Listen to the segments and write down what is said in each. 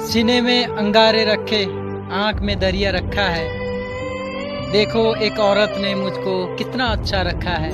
सीने में अंगारे रखे, आंख में दरिया रखा है। देखो एक औरत ने मुझको कितना अच्छा रखा है।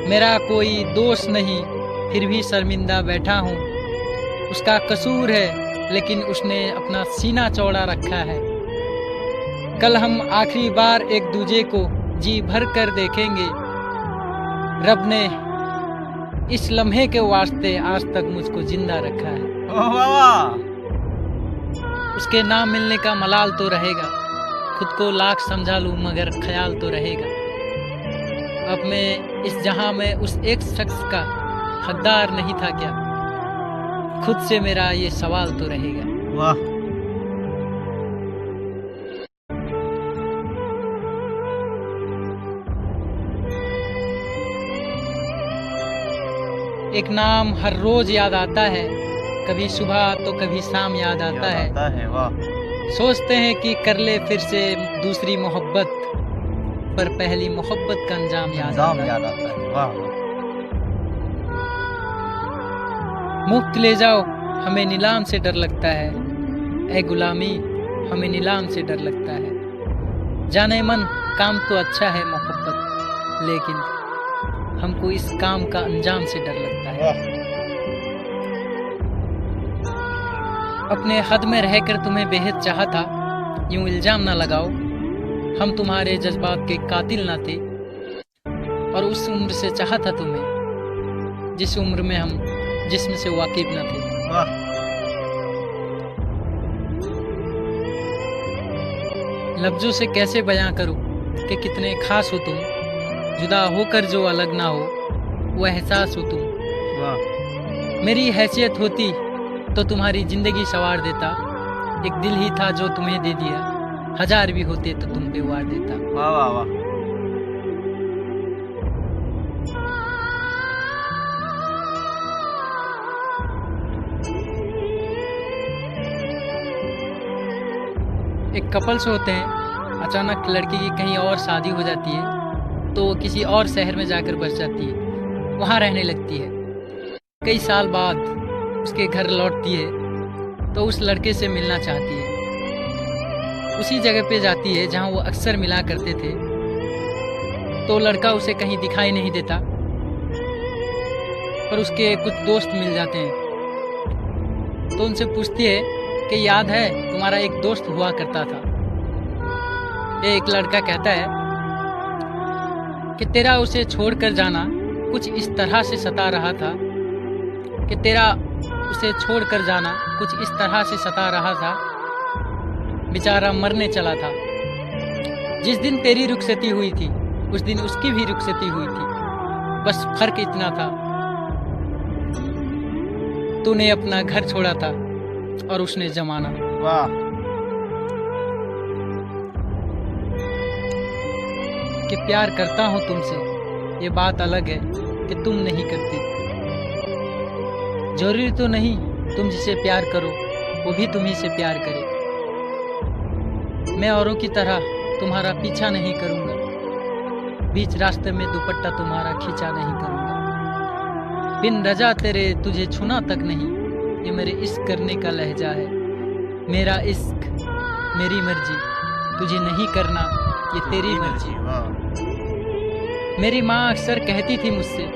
मेरा कोई दोष नहीं, फिर भी शर्मिंदा बैठा हूँ। उसका कसूर है, लेकिन उसने अपना सीना चौड़ा रखा है। कल हम आखिरी बार एक दूजे को जी भर कर देखेंगे। रब ने इस लम्हे के वास्ते आज तक मुझको जिंदा रखा है। उसके नाम मिलने का मलाल तो रहेगा, खुद को लाख समझा लूं मगर ख्याल तो रहेगा। अब मैं इस जहां में उस एक शख्स का हकदार नहीं था क्या? खुद से मेरा ये सवाल तो रहेगा। वाह। एक नाम हर रोज याद आता है, कभी सुबह तो कभी शाम याद आता है। वाह। सोचते हैं कि कर ले फिर से दूसरी मोहब्बत, पर पहली मोहब्बत का अंजाम याद आता है। वाह। मुफ्त ले जाओ हमें नीलाम से डर लगता है। ए गुलामी हमें नीलाम से डर लगता है। जाने मन काम तो अच्छा है मोहब्बत, लेकिन हमको इस काम का अंजाम से डर लगता है। अपने हद में रहकर तुम्हें बेहद चाहा था, यूं इल्जाम ना लगाओ। हम तुम्हारे जज्बात के कातिल ना थे, और उस उम्र से चाहा था तुम्हें जिस उम्र में हम जिस्म से वाकिफ न थे। लफ्जों से कैसे बयां करूं कि कितने खास हो तुम। जुदा होकर जो अलग ना हो वो एहसास हो तुम। मेरी हैसियत होती तो तुम्हारी जिंदगी संवार देता। एक दिल ही था जो तुम्हें दे दिया, हजार भी होते तो तुम पे वार देता। वाह वाह वाह। एक कपल्स होते हैं, अचानक लड़की की कहीं और शादी हो जाती है तो वो किसी और शहर में जाकर बस जाती है, वहाँ रहने लगती है। कई साल बाद उसके घर लौटती है तो उस लड़के से मिलना चाहती है। उसी जगह पे जाती है जहाँ वो अक्सर मिला करते थे, तो लड़का उसे कहीं दिखाई नहीं देता, पर उसके कुछ दोस्त मिल जाते हैं। तो उनसे पूछती है कि याद है तुम्हारा एक दोस्त हुआ करता था। एक लड़का कहता है कि तेरा उसे छोड़कर जाना कुछ इस तरह से सता रहा था कि तेरा उसे छोड़कर जाना कुछ इस तरह से सता रहा था, बेचारा मरने चला था। जिस दिन तेरी रुखसती हुई थी उस दिन उसकी भी रुखसती हुई थी, बस फर्क इतना था तूने अपना घर छोड़ा था और उसने जमाना। वाह। कि प्यार करता हूं तुमसे, ये बात अलग है कि तुम नहीं करती। जरूरी तो नहीं तुम जिसे प्यार करो वो भी तुम्ही से प्यार करे। मैं औरों की तरह तुम्हारा पीछा नहीं करूंगा, बीच रास्ते में दुपट्टा तुम्हारा खींचा नहीं करूंगा। बिन रजा तेरे तुझे छूना तक नहीं, ये मेरे इश्क करने का लहजा है। मेरा इश्क मेरी मर्जी, तुझे नहीं करना ये तेरी मर्जी। मेरी माँ अक्सर कहती थी मुझसे,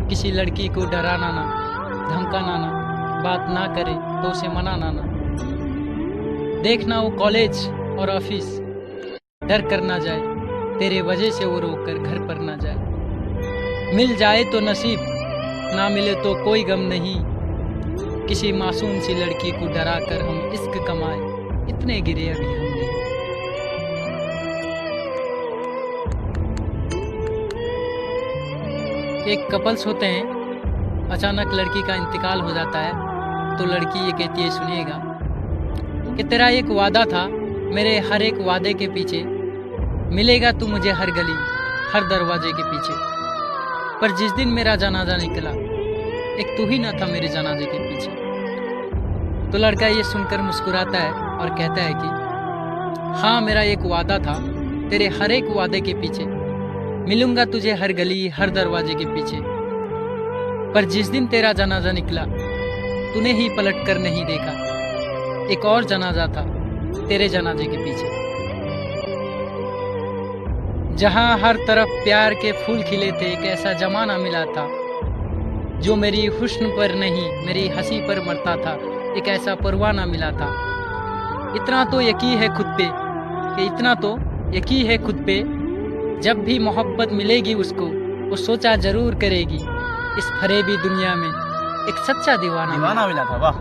किसी लड़की को डराना ना, धमकाना ना, बात ना करे तो उसे मनाना ना। देखना वो कॉलेज और ऑफिस डर कर ना जाए, तेरे वजह से वो रोक कर घर पर ना जाए। मिल जाए तो नसीब, ना मिले तो कोई गम नहीं। किसी मासूम सी लड़की को डरा कर हम इश्क कमाए, इतने गिरे अभी हम नहीं। एक कपल्स होते हैं, अचानक लड़की का इंतकाल हो जाता है तो लड़की ये कहती है सुनिएगा कि तेरा एक वादा था, मेरे हर एक वादे के पीछे मिलेगा तू मुझे हर गली हर दरवाजे के पीछे। पर जिस दिन मेरा जनाजा निकला एक तू ही ना था मेरे जनाजे के पीछे। तो लड़का ये सुनकर मुस्कुराता है और कहता है कि हाँ मेरा एक वादा था, तेरे हर एक वादे के पीछे मिलूंगा तुझे हर गली हर दरवाजे के पीछे। पर जिस दिन तेरा जनाजा निकला तूने ही पलट कर नहीं देखा, एक और जनाजा था तेरे जनाजे के पीछे, जहां हर तरफ प्यार के फूल खिले थे। एक ऐसा जमाना मिला था जो मेरी हुस्न पर नहीं मेरी हंसी पर मरता था। एक ऐसा परवाना मिला था। इतना तो यकीन है खुद पे कि इतना तो यकीन है खुद पे, जब भी मोहब्बत मिलेगी उसको वो सोचा जरूर करेगी। इस फरेबी दुनिया में एक सच्चा दीवाना मिला था। वाह,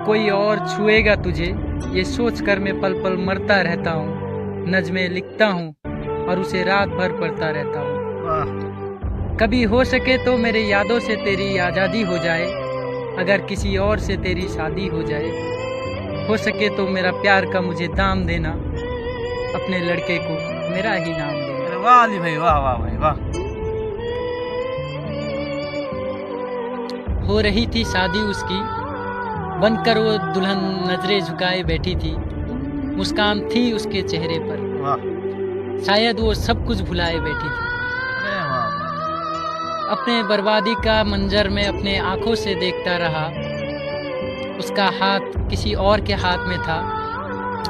कोई और छुएगा तुझे ये सोच कर मैं पल पल मरता रहता हूँ। नज़्में लिखता हूँ और उसे रात भर पढ़ता रहता हूँ। कभी हो सके तो मेरे यादों से तेरी आज़ादी हो जाए, अगर किसी और से तेरी शादी हो जाए। हो सके तो मेरा प्यार का मुझे दाम देना, अपने लड़के को मेरा ही नाम देना। वाह अली भाई, वाह वाह भाई वाह। हो रही थी शादी उसकी, बनकर वो दुल्हन नजरें झुकाए बैठी थी। मुस्कान थी उसके चेहरे पर, शायद वो सब कुछ भुलाए बैठी थी। अपने बर्बादी का मंजर में अपने आंखों से देखता रहा। उसका हाथ किसी और के हाथ में था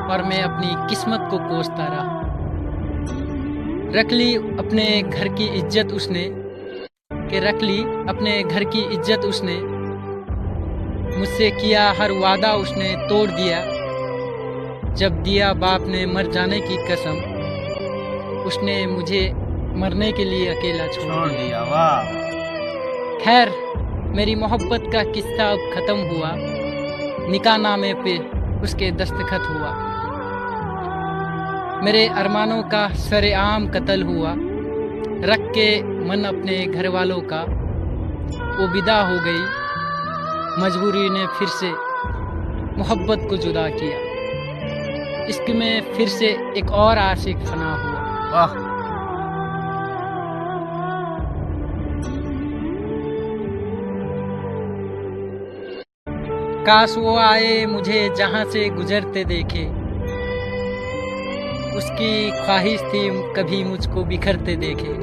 और मैं अपनी किस्मत को कोसता रहा। रख ली अपने घर की इज्जत उसने, अपने घर की इज्जत उसने। मुझसे किया हर वादा उसने तोड़ दिया। जब दिया बाप ने मर जाने की कसम, उसने मुझे मरने के लिए अकेला छोड़ दिया। वाह। खैर, मेरी मोहब्बत का किस्सा अब खत्म हुआ। निकाहनामे पे उसके दस्तखत हुआ। मेरे अरमानों का सरेआम कत्ल हुआ। रख के मन अपने घर वालों का वो विदा हो गई। मजबूरी ने फिर से मोहब्बत को जुदा किया। इश्क में फिर से एक और आशिक फना हुआ। काश वो आए मुझे जहां से गुजरते देखे। उसकी ख्वाहिश थी कभी मुझको बिखरते देखे।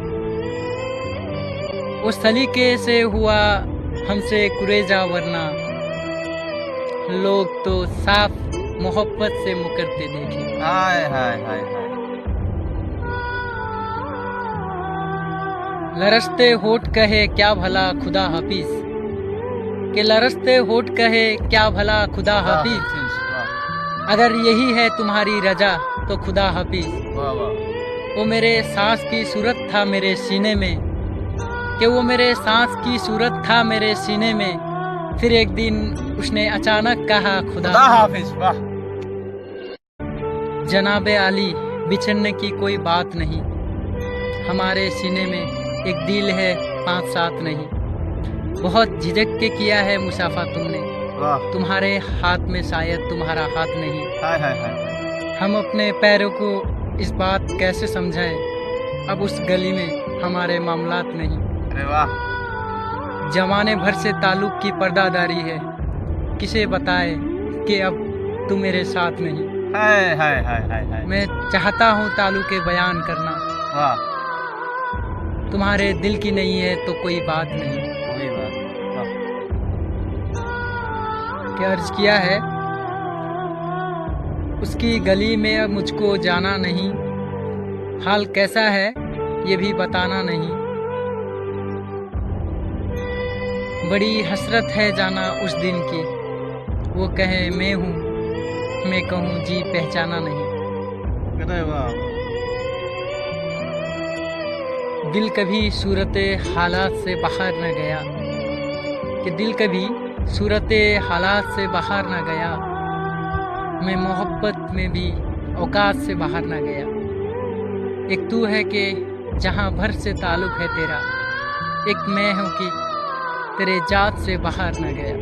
उस सलीके से हुआ हमसे कुरेजा, वरना लोग तो साफ मोहब्बत से मुकरते देखे। हाय हाय हाय हाय। लरसते होठ कहे क्या भला खुदा हाफिज, के लरसते होठ कहे क्या भला खुदा हाफिज। अगर यही है तुम्हारी रजा तो खुदा हाफिज। वो मेरे सांस की सूरत था मेरे सीने में, कि वो मेरे सांस की सूरत था मेरे सीने में। फिर एक दिन उसने अचानक कहा खुदा हाफिज। वाह। जनाबे आली, बिछड़ने की कोई बात नहीं। हमारे सीने में एक दिल है 5-7 नहीं। बहुत झिझक के किया है मुसाफा तुमने। तुम्हारे हाथ में शायद तुम्हारा हाथ नहीं। हाय हाय हाय। हम अपने पैरों को इस बात कैसे समझाएं, अब उस गली में हमारे मामलात नहीं। अरे वाह। जमाने भर से ताल्लुक की पर्दादारी है, किसे बताए कि अब तू मेरे साथ नहीं। हाय हाय हाय हाय हाय। मैं चाहता हूँ ताल्लुक बयान करना। वाह। तुम्हारे दिल की नहीं है तो कोई बात नहीं। कोई बात। क्या अर्ज किया है, उसकी गली में अब मुझको जाना नहीं। हाल कैसा है ये भी बताना नहीं। बड़ी हसरत है जाना उस दिन की, वो कहे मैं हूँ, मैं कहूँ जी पहचाना नहीं। अरे वाह। दिल कभी सूरते हालात से बाहर न गया, कि दिल कभी सूरते हालात से बाहर न गया। मैं मोहब्बत में भी औकात से बाहर न गया। एक तू है कि जहाँ भर से ताल्लुक है तेरा, एक मैं हूँ कि तेरे जात से बाहर न गया।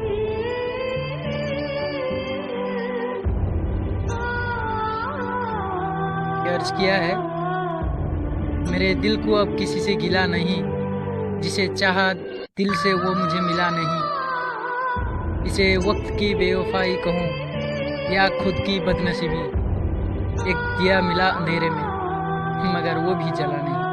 अर्ज किया है, मेरे दिल को अब किसी से गिला नहीं। जिसे चाहा दिल से वो मुझे मिला नहीं। इसे वक्त की बेवफाई कहूँ या खुद की बदनसीबी। एक दिया मिला अंधेरे में, मगर वो भी जला नहीं।